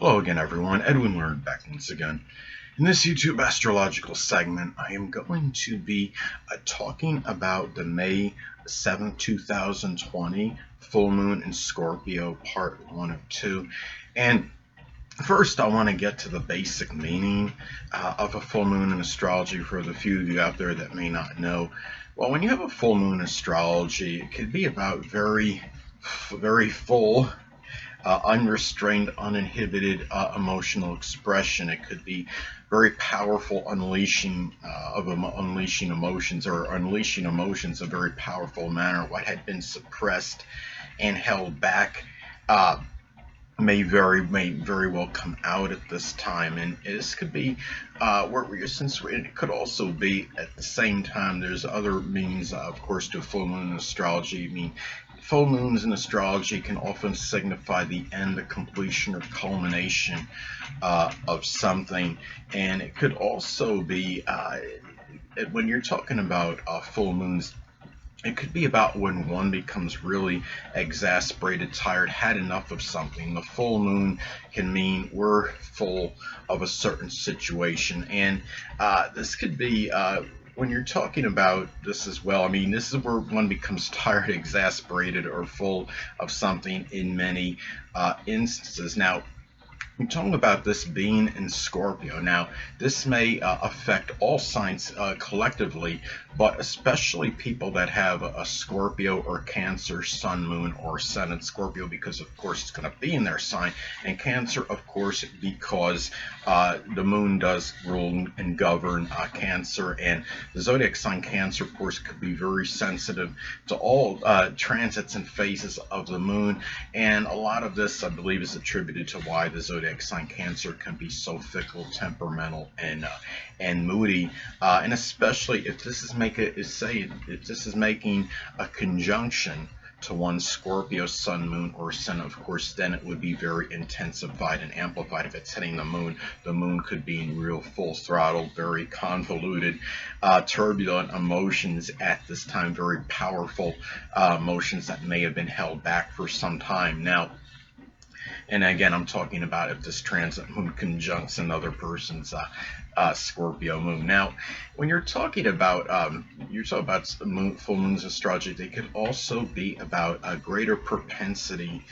Hello again, everyone. Edwin Learnard back once again. In this YouTube astrological segment, I am going to be talking about the May 7th, 2020 full moon in Scorpio, part 1 of 2. And first, I want to get to the basic meaning of a full moon in astrology for the few of you out there that may not know. Well, when you have a full moon in astrology, it could be about very full unrestrained, uninhibited emotional expression. It could be very powerful unleashing emotions, or unleashing emotions in a very powerful manner. What had been suppressed and held back may very well come out at this time, and this could be since it could also be at the same time. There's other meanings, of course, to full moon in astrology. I mean, full moons in astrology can often signify the end, the completion, or culmination of something, and it could also be when you're talking about full moons. It could be about when one becomes really exasperated, tired, had enough of something. The full moon can mean we're full of a certain situation. And this could be when you're talking about this as well. I mean, this is where one becomes tired, exasperated, or full of something in many instances. Now, we're talking about this being in Scorpio. Now, this may affect all signs collectively, but especially people that have a Scorpio or Cancer sun, moon, or sun in Scorpio, because of course it's going to be in their sign, and Cancer, of course, because the moon does rule and govern Cancer, and the zodiac sign Cancer, of course, could be very sensitive to all transits and phases of the moon, and a lot of this, I believe, is attributed to why the zodiac sign Cancer can be so fickle, temperamental, and moody, and especially if this is if this is making a conjunction to one Scorpio sun, moon, or sun, of course, then it would be very intensified and amplified. If it's hitting the moon could be in real full throttle, very convoluted, turbulent emotions at this time, very powerful emotions that may have been held back for some time. Now, and again, I'm talking about if this transit moon conjuncts another person's Scorpio moon. Now, when you're talking about full moons astrology, they could also be about a greater propensity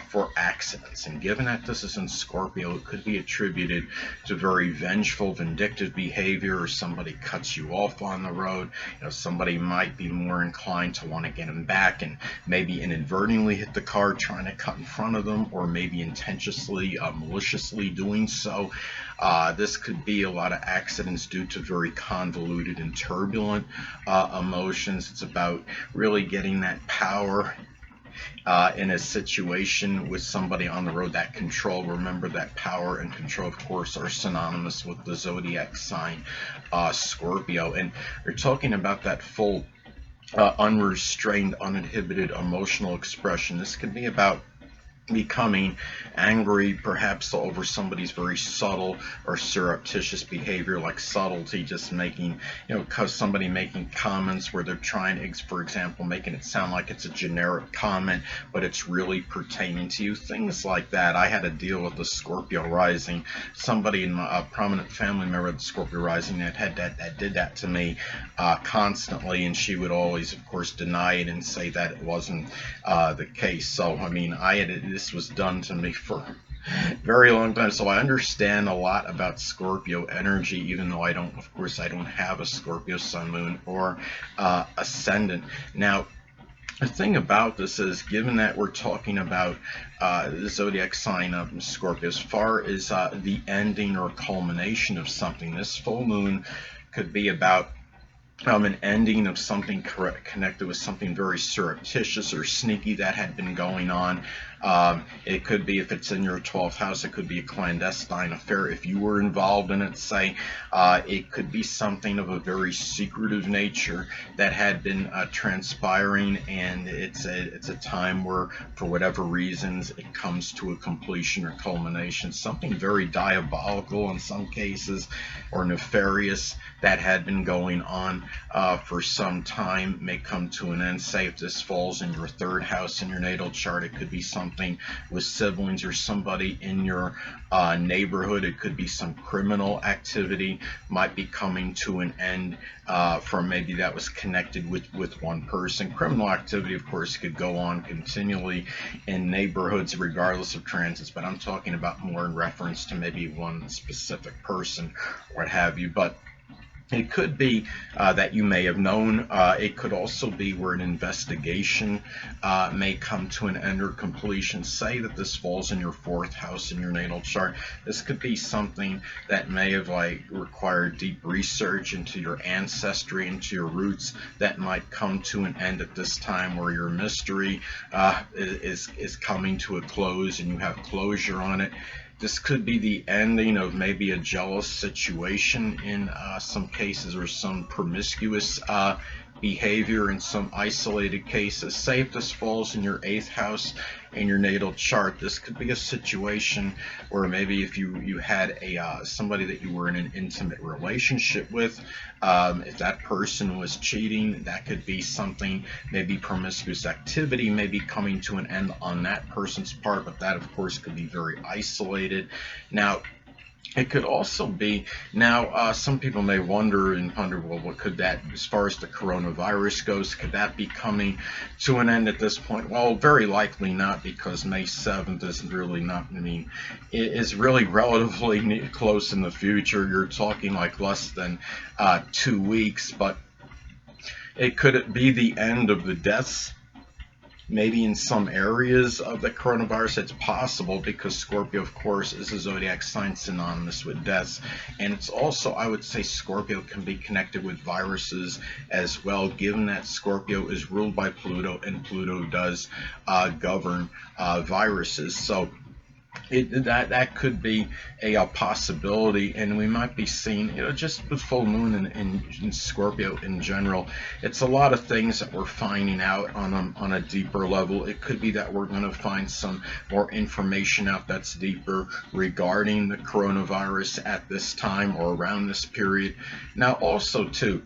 for accidents. And given that this is in Scorpio, it could be attributed to very vengeful, vindictive behavior, or somebody cuts you off on the road. You know, somebody might be more inclined to want to get them back and maybe inadvertently hit the car trying to cut in front of them, or maybe intentionally, maliciously doing so. This could be a lot of accidents due to very convoluted and turbulent emotions. It's about really getting that power in a situation with somebody on the road, that control. Remember that power and control, of course, are synonymous with the zodiac sign Scorpio. And we're talking about that full, unrestrained, uninhibited emotional expression. This could be about becoming angry perhaps over somebody's very subtle or surreptitious behavior, like subtlety, just making, because somebody making comments where they're trying, for example, making it sound like it's a generic comment, but it's really pertaining to you, things like that. I had a deal with the Scorpio rising, somebody in my prominent family member of the Scorpio rising that did that to me constantly, and she would always, of course, deny it and say that it wasn't the case. So I mean, this was done to me for a very long time, so I understand a lot about Scorpio energy, even though I don't have a Scorpio sun, moon, or ascendant. Now, the thing about this is, given that we're talking about the zodiac sign of Scorpio, as far as the ending or culmination of something, this full moon could be about an ending of something connected with something very surreptitious or sneaky that had been going on. It could be, if it's in your 12th house, it could be a clandestine affair. If you were involved in it, say, it could be something of a very secretive nature that had been transpiring, and it's a time where, for whatever reasons, it comes to a completion or culmination. Something very diabolical in some cases, or nefarious, that had been going on for some time may come to an end. Say if this falls in your 3rd house in your natal chart, it could be something something with siblings or somebody in your neighborhood. It could be some criminal activity might be coming to an end from maybe that was connected with one person. Criminal activity, of course, could go on continually in neighborhoods regardless of transits, but I'm talking about more in reference to maybe one specific person, what have you. But it could be that you may have known. It could also be where an investigation may come to an end or completion. Say that this falls in your fourth house in your natal chart. This could be something that may have required deep research into your ancestry, into your roots, that might come to an end at this time, where your mystery is coming to a close and you have closure on it. This could be the ending of maybe a jealous situation in some cases, or some promiscuous behavior in some isolated cases. Say if this falls in your 8th house in your natal chart, this could be a situation where maybe if you had somebody that you were in an intimate relationship with, if that person was cheating, that could be something, maybe promiscuous activity may be coming to an end on that person's part, but that of course could be very isolated. Now, it could also be, some people may wonder, well, what could that, as far as the coronavirus goes, could that be coming to an end at this point? Well, very likely not, because May 7th is really not, it is really relatively close in the future. You're talking like less than 2 weeks, but it could be the end of the deaths. Maybe in some areas of the coronavirus, it's possible, because Scorpio, of course, is a zodiac sign synonymous with deaths. And it's also, I would say, Scorpio can be connected with viruses as well, given that Scorpio is ruled by Pluto, and Pluto does govern viruses. So that could be a possibility, and we might be seeing, just the full moon in Scorpio in general. It's a lot of things that we're finding out on a deeper level. It could be that we're going to find some more information out that's deeper regarding the coronavirus at this time or around this period. Now, also too,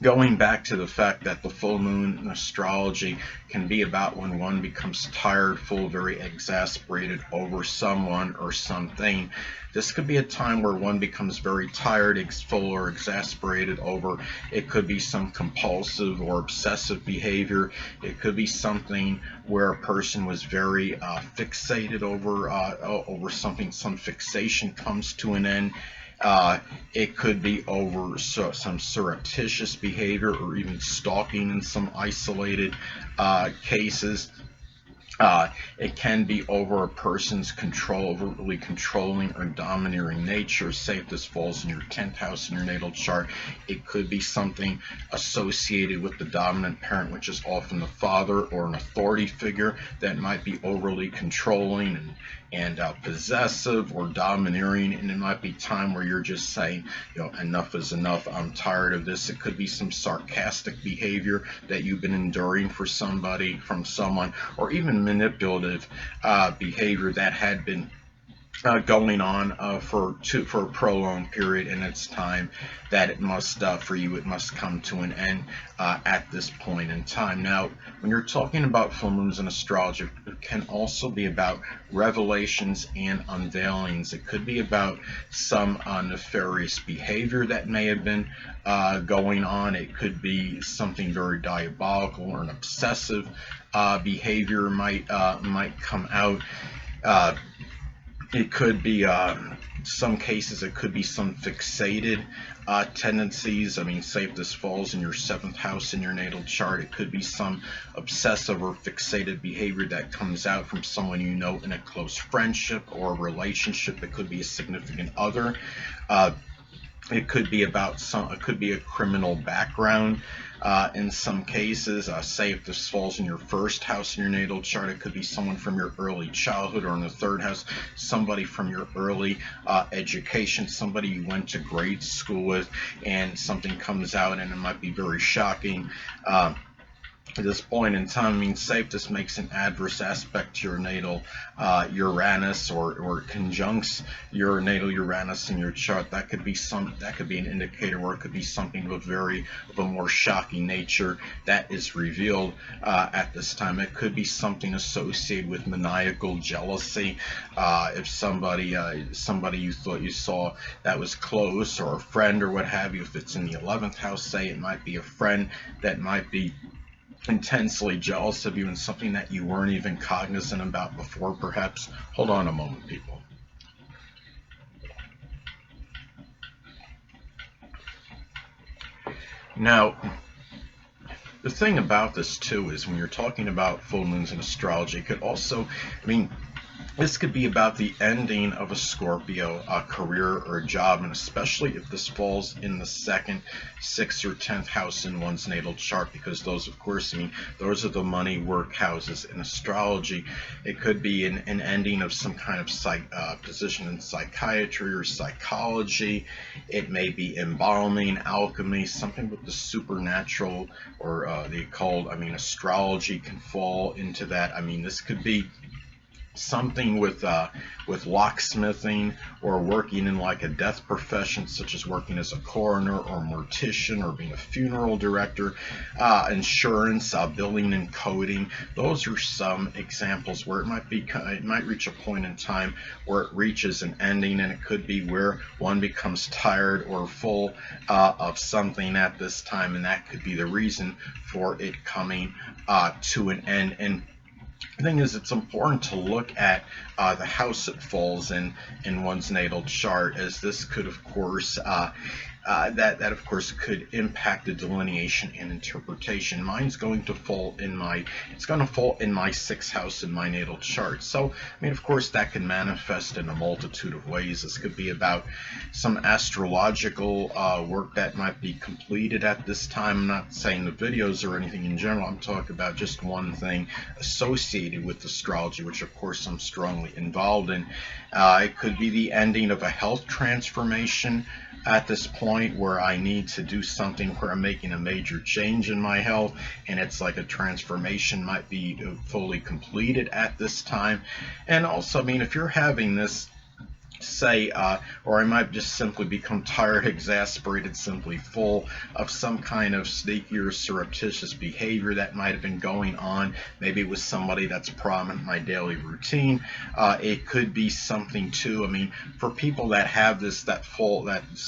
going back to the fact that the full moon in astrology can be about when one becomes tired, full, very exasperated over someone or something. This could be a time where one becomes very tired, full, or exasperated over. It could be some compulsive or obsessive behavior. It could be something where a person was very fixated over something. Some fixation comes to an end. It could be over some surreptitious behavior, or even stalking in some isolated cases. It can be over a person's overly controlling or domineering nature. Say if this falls in your 10th house in your natal chart, it could be something associated with the dominant parent, which is often the father or an authority figure that might be overly controlling and possessive or domineering, and it might be time where you're just saying, enough is enough, I'm tired of this. It could be some sarcastic behavior that you've been enduring from someone, or even manipulative behavior that had been going on for a prolonged period, and it's time that it must come to an end at this point in time. Now, when you're talking about full moons in astrology, it can also be about revelations and unveilings. It could be about some nefarious behavior that may have been going on. It could be something very diabolical, or an obsessive behavior might come out. It could be, some cases, it could be some fixated tendencies. Say if this falls in your 7th house in your natal chart, it could be some obsessive or fixated behavior that comes out from someone you know in a close friendship or a relationship. It could be a significant other. It could be it could be a criminal background. In some cases, say if this falls in your 1st house in your natal chart, it could be someone from your early childhood, or in the 3rd house, somebody from your early education, somebody you went to grade school with, and something comes out and it might be very shocking. at this point in time, I mean, say if this makes an adverse aspect to your natal Uranus, or conjuncts your natal Uranus in your chart, that could be an indicator, or it could be something of a more shocking nature that is revealed at this time. It could be something associated with maniacal jealousy. If somebody you thought you saw that was close, or a friend or what have you, if it's in the 11th house, say it might be a friend that might be intensely jealous of you, and something that you weren't even cognizant about before, perhaps. Hold on a moment, people. Now, the thing about this too is when you're talking about full moons in astrology, it could also, I mean, this could be about the ending of a Scorpio career or a job, and especially if this falls in the 2nd, 6th, or 10th house in one's natal chart, because those, of course, I mean, those are the money work houses in astrology. It could be an ending of some kind of position in psychiatry or psychology. It may be embalming, alchemy, something with the supernatural or the occult. I mean, astrology can fall into that. I mean, this could be something with locksmithing, or working in like a death profession, such as working as a coroner or mortician, or being a funeral director, insurance, billing and coding. Those are some examples where it might reach a point in time where it reaches an ending, and it could be where one becomes tired or full of something at this time, and that could be the reason for it coming to an end. And the thing is, it's important to look at the house it falls in one's natal chart, as this could, of course, that of course could impact the delineation and interpretation. Mine's going to fall in my 6th house in my natal chart. So, I mean, of course, that can manifest in a multitude of ways. This could be about some astrological work that might be completed at this time. I'm not saying the videos or anything in general. I'm talking about just one thing associated with astrology, which of course I'm strongly involved in. It could be the ending of a health transformation at this point, where I need to do something, where I'm making a major change in my health, and it's like a transformation might be fully completed at this time. And also, I mean, if you're having this, say, or I might just simply become tired, exasperated, simply full of some kind of sneaky or surreptitious behavior that might have been going on. Maybe it was somebody that's prominent in my daily routine. It could be something too, I mean, for people that have this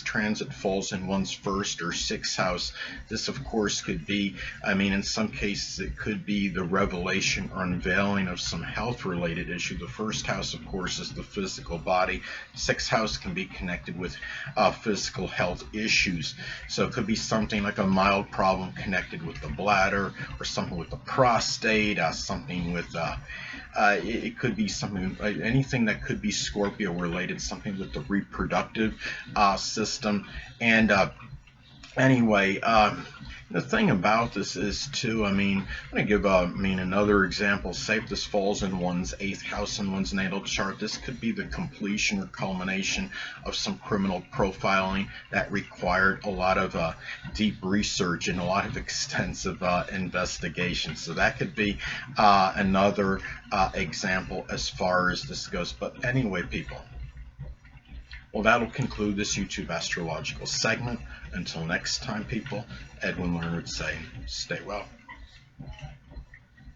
transit falls in one's 1st or 6th house, this of course could be, I mean, in some cases it could be the revelation or unveiling of some health related issue. The 1st house, of course, is the physical body. 6th house can be connected with physical health issues. So it could be something like a mild problem connected with the bladder, or something with the prostate, something with it could be something, anything that could be Scorpio related, something with the reproductive system. And anyway, the thing about this is too, I mean, I'm going to give another example. Say if this falls in one's 8th house in one's natal chart, this could be the completion or culmination of some criminal profiling that required a lot of deep research and a lot of extensive investigation. So that could be another example as far as this goes. But anyway, people, well, that'll conclude this YouTube astrological segment. Until next time, people, Edwin Learnard saying, stay well.